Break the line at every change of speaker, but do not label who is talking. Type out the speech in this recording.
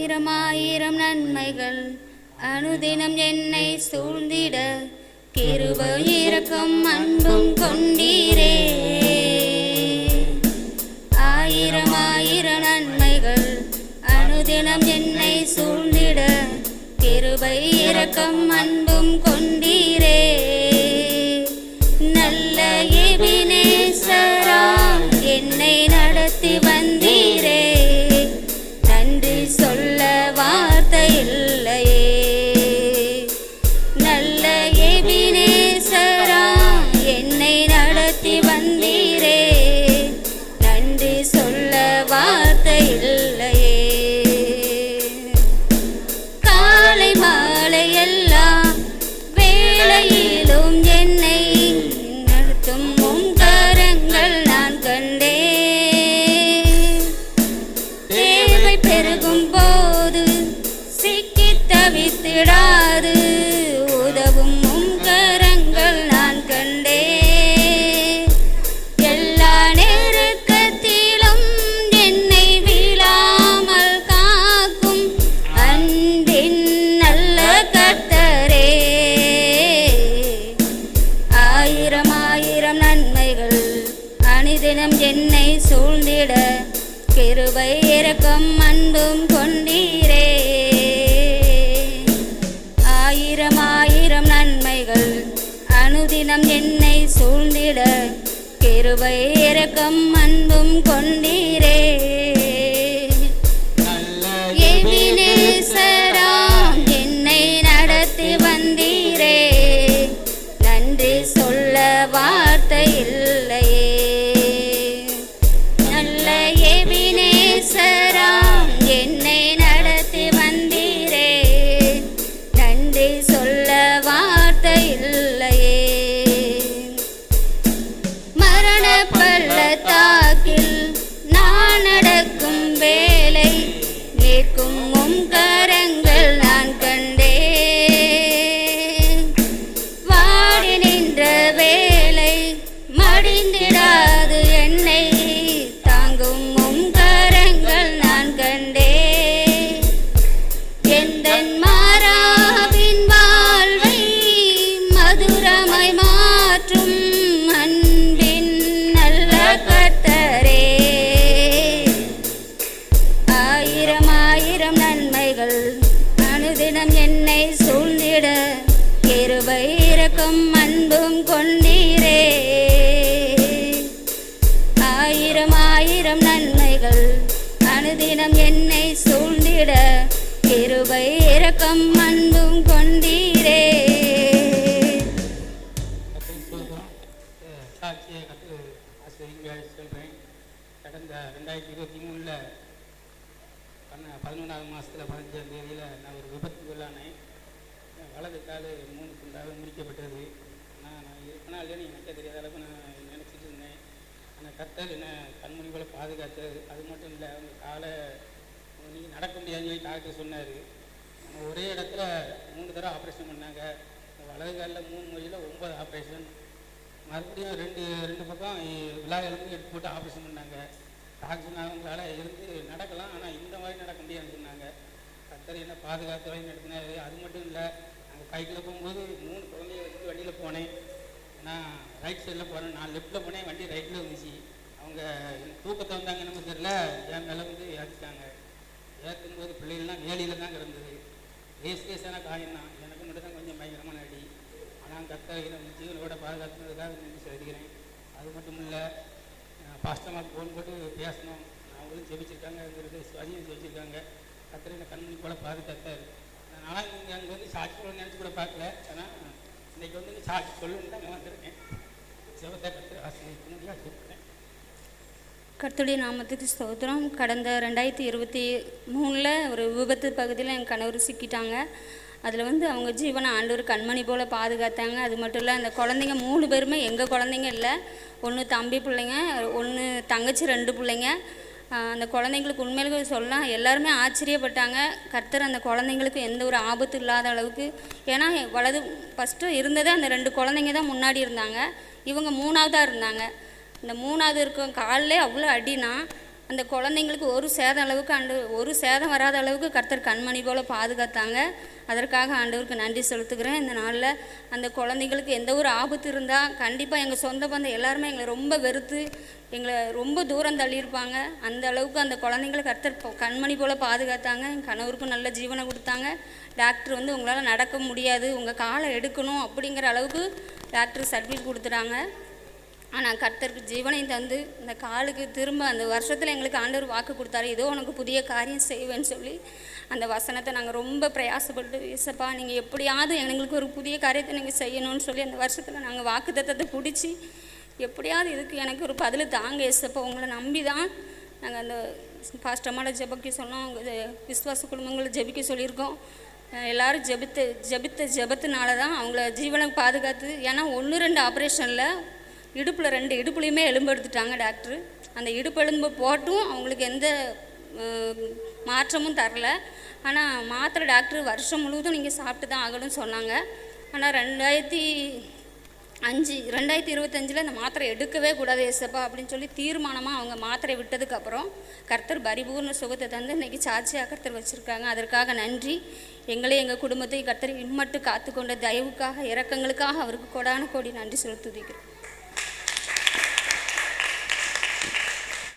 ஆயிரம் ஆயிரம் நன்மைகள் அனுதினம் என்னை சூழ்ந்திட கிருபை இரக்கம் அன்பும் கொண்டீரே. ஆயிரம் ஆயிரம் நன்மைகள் அனுதினம் என்னை சூழ்ந்திட கிருபை இரக்கம் அன்பும் கொண்டீரே. நல்ல எபினேசரா என்னை நடத்தி வந்தீரே. நன்றி சொல்ல வார்த்தை இல்லையே. நல்ல எபினேசரா என்னை நடத்தி வந்தீரே. நன்றி சொல்ல வார்த்தை இல்லையே. காலை மாலை எல்லா வேளையிலும் என்னை நடத்தும் உம் கரங்கள் நான் கண்டே. தேவை பெருகும் போது சிக்கி தவித்திடாது உதவும் உம் கரங்கள் நான் கண்டே. எல்லா நெருக்கத்திலும் என்னை வீழாமல் காக்கும் அன்பின் நல்ல கர்த்தரே. ஆயிரம் ஆயிரம் நன்மைகள் அனுதினம் என்னை சூழ்ந்திட கிருபை இரக்கம் அன்பும் கொண்டீரே. ஆயிரம் ஆயிரம் நன்மைகள் அனுதினம் என்னை சூழ்ந்திட கிருபை இரக்கம் அன்பும் கொண்டீரே. எபினேசராம் என்னை நடத்தி வந்தீரே. நன்றி சொல்ல வார்த்தை இல்லையே. நல்ல எபினேசராம் என்னை நடத்தி வந்தீரே. நன்றி சொல்ல வார்த்தை இல்லையே. மரண பள்ளத்தாக்கில் நான் நடக்கும் வேலை கேட்கும் உம் கரங்கள் நான் கண்டே. வாடி நின்ற வேலை மடிந்திடாது என்னை தாங்கும் உம் கரங்கள் நான் கண்டே. எந்தன் மாறாவின் வாழ்வை மதுரமாய் மாற்றும் அன்பின் நல்ல கர்த்தரே. ஆயிரம் ஆயிரம் நன்மைகள் அனுதினம் என்னை சூழ்ந்திட கிருபை இரக்கம் அன்பும் கொண்டீரே. ஆயிரம் ஆயிரம் நன்மைகள் அனுதினம் என்னை சூழ்ந்திட கிருபை இரக்கம் அன்பும் கொண்டீரே.
சாட்சியை கற்று ஆசிரியர் சொல்கிறேன். கடந்த 2023 11ஆவது மாதத்தில் 15ஆம் தேதியில் நான் ஒரு விபத்துக்குள்ளானேன். வலது கால் 3 துண்டாக முறிக்கப்பட்டது. நான் இருப்பனா இல்லைன்னு எனக்கே தெரியாத அளவுக்கு நான் நினச்சிட்டு இருந்தேன். ஆனால் கர்த்தர் என்ன கண்மணி போல பாதுகாத்தது. அது மட்டும் இல்லை, அவங்க காலை நீங்கள் நடக்க முடியாதுன்னு சொல்லி டாக்டர் சொன்னார். அவங்க ஒரே இடத்துல 3 தடவை ஆப்ரேஷன் பண்ணாங்க. வலது காலில் 3 முறையில் 9 ஆப்ரேஷன். மறுபடியும் ரெண்டு பக்கம் விழா எலும்பு எடுத்து போட்டு ஆப்ரேஷன் பண்ணாங்க. டாக்டர் சொன்னாங்க அவங்களால இருந்து நடக்கலாம், ஆனால் இந்த மாதிரி நடக்க முடியாதுன்னு சொன்னாங்க. கர்த்தர் என்ன பாதுகாத்து வழி நடத்தினார். அது மட்டும் இல்லை, நாங்கள் பைக்கில் போகும்போது 3 குழந்தைய வச்சுட்டு வண்டியில் போனேன். நான் ரைட் சைடில் போனேன், நான் லெஃப்ட்டில் போனேன், வண்டி ரைட்டில் வந்துச்சு. அவங்க தூக்கத்தை வந்தாங்க நம்ம தெரியல, என் மேலே வந்து ஏற்றிட்டாங்க. ஏற்றும்போது பிள்ளைகள்லாம் வேலியில் தான் கிடந்தது. லேசான காயம் தான், எனக்கு மட்டும் தான் கொஞ்சம் பயங்கரமான அடி. ஆனால் கர்த்தர் ஜீவனோட பாதுகாத்துனதுக்காக நன்றி செலுத்துகிறேன். அது மட்டும் இல்லை, பாஸ்டமாக ஃபோன் போட்டு பேசணும், அவங்களும் ஜெபிச்சிருக்காங்கிறது சுவாதியும் ஜெபிச்சிருக்காங்க. கர்த்தர் என்னை கண்மணி போல பாதுகாத்தார். ஆனால் நீங்கள் அங்கே வந்து சாட்சி சொல்ல நினச்சி கூட பார்க்கல. ஆனால் இன்றைக்கி வந்து சாட்சி சொல்லணுன்னு தான் நான் வந்திருக்கேன். சிவத்தை கர்த்தர் ஆசீர்வதிக்கும்படியாக கேட்குறேன்.
கர்த்தருடைய நாமத்துக்கு ஸ்தோத்திரம். கடந்த 2023 ஒரு விபத்து பகுதியில் என் கணவர் சிக்கிட்டாங்க. அதில் வந்து அவங்க ஜீவனை ஆண்டவர் கண்மணி போல் பாதுகாத்தாங்க. அது மட்டும் இல்லை, அந்த குழந்தைங்க 3 பேருமே எங்கள் குழந்தைங்க இல்லை. ஒன்று தம்பி பிள்ளைங்க, ஒன்று தங்கச்சி, 2 பிள்ளைங்க. அந்த குழந்தைங்களுக்கு உண்மையிலே சொல்லலாம் எல்லாருமே ஆச்சரியப்பட்டாங்க. கர்த்தர் அந்த குழந்தைங்களுக்கு எந்த ஒரு ஆபத்து இல்லாத அளவுக்கு, ஏன்னா வலது ஃபஸ்ட்டு இருந்ததே அந்த 2 குழந்தைங்க தான் முன்னாடி இருந்தாங்க, இவங்க 3ஆவதாக இருந்தாங்க. இந்த 3ஆவது இருக்க காலிலே அவ்வளோ அடினா அந்த குழந்தைங்களுக்கு ஒரு சேதம் அளவுக்கு ஒரு சேதம் வராத அளவுக்கு கர்த்தர் கண்மணி போல் பாதுகாத்தாங்க. அதற்காக ஆண்டவருக்கு நன்றி செலுத்துக்கிறேன். இந்த நாளில் அந்த குழந்தைங்களுக்கு எந்த ஒரு ஆபத்து இருந்தால் கண்டிப்பாக எங்கள் சொந்த பந்தம் எல்லாருமே எங்களை ரொம்ப வெறுத்து எங்களை ரொம்ப தூரம் தள்ளியிருப்பாங்க. அந்த அளவுக்கு அந்த குழந்தைங்களை கர்த்தர் கண்மணி போல் பாதுகாத்தாங்க. என் கணவருக்கும் நல்ல ஜீவனை கொடுத்தாங்க. டாக்டர் வந்து உங்களால் நடக்க முடியாது, உங்கள் காலை எடுக்கணும் அப்படிங்கிற அளவுக்கு டாக்டர் சர்டிஃபிகேட் கொடுத்துட்டாங்க. ஆனால் கர்த்தருக்கு ஜீவனையும் தந்து இந்த காலுக்கு திரும்ப அந்த வருஷத்தில் எங்களுக்கு ஆண்டவர் வாக்கு கொடுத்தாரு, ஏதோ உனக்கு புதிய காரியம் செய்வேன்னு சொல்லி. அந்த வசனத்தை நாங்கள் ரொம்ப பிரயாசப்பட்டு, ஏசப்பா நீங்கள் எப்படியாவது எங்களுக்கு ஒரு புதிய காரியத்தை நீங்கள் செய்யணும்னு சொல்லி அந்த வருஷத்தில் நாங்கள் வாக்குத்தத்தத்தை பிடிச்சி எப்படியாவது இதுக்கு எனக்கு ஒரு பதில் தாங்க ஏசப்பா, உங்களை நம்பி தான் நாங்கள் அந்த பாஸ்டம்மாவோட ஜெபிக்க சொன்னோம். விசுவாச குடும்பங்களை ஜெபிக்க சொல்லியிருக்கோம். எல்லோரும் ஜெபத்தினால தான் அவங்கள ஜீவனை பாதுகாத்து. ஏன்னா 1-2 ஆப்ரேஷனில் இடுப்பில் 2 இடுப்புலையுமே எலும்பு எடுத்துட்டாங்க டாக்டர். அந்த இடுப்பு எலும்பு போட்டும் அவங்களுக்கு எந்த மாற்றமும் தரல. ஆனால் மாத்திரை டாக்டர் வருஷம் முழுவதும் நீங்கள் சாப்பிட்டு தான் ஆகணும்னு சொன்னாங்க. ஆனால் 2025 அந்த மாத்திரை எடுக்கவே கூடாது ஏசப்பா அப்படின்னு சொல்லி தீர்மானமாக அவங்க மாத்திரை விட்டதுக்கப்புறம் கர்த்தர் பரிபூர்ண சுகத்தை தந்து இன்றைக்கி சாட்சியாக கர்த்தர் வச்சுருக்காங்க. அதற்காக நன்றி. எங்களையும் எங்கள் குடும்பத்தை கர்த்தர் இம்மட்டு காத்துக்கொண்ட தயவுக்காக இரக்கங்களுக்காக அவருக்கு கோடான கோடி நன்றி செலுத்துகிறேன்.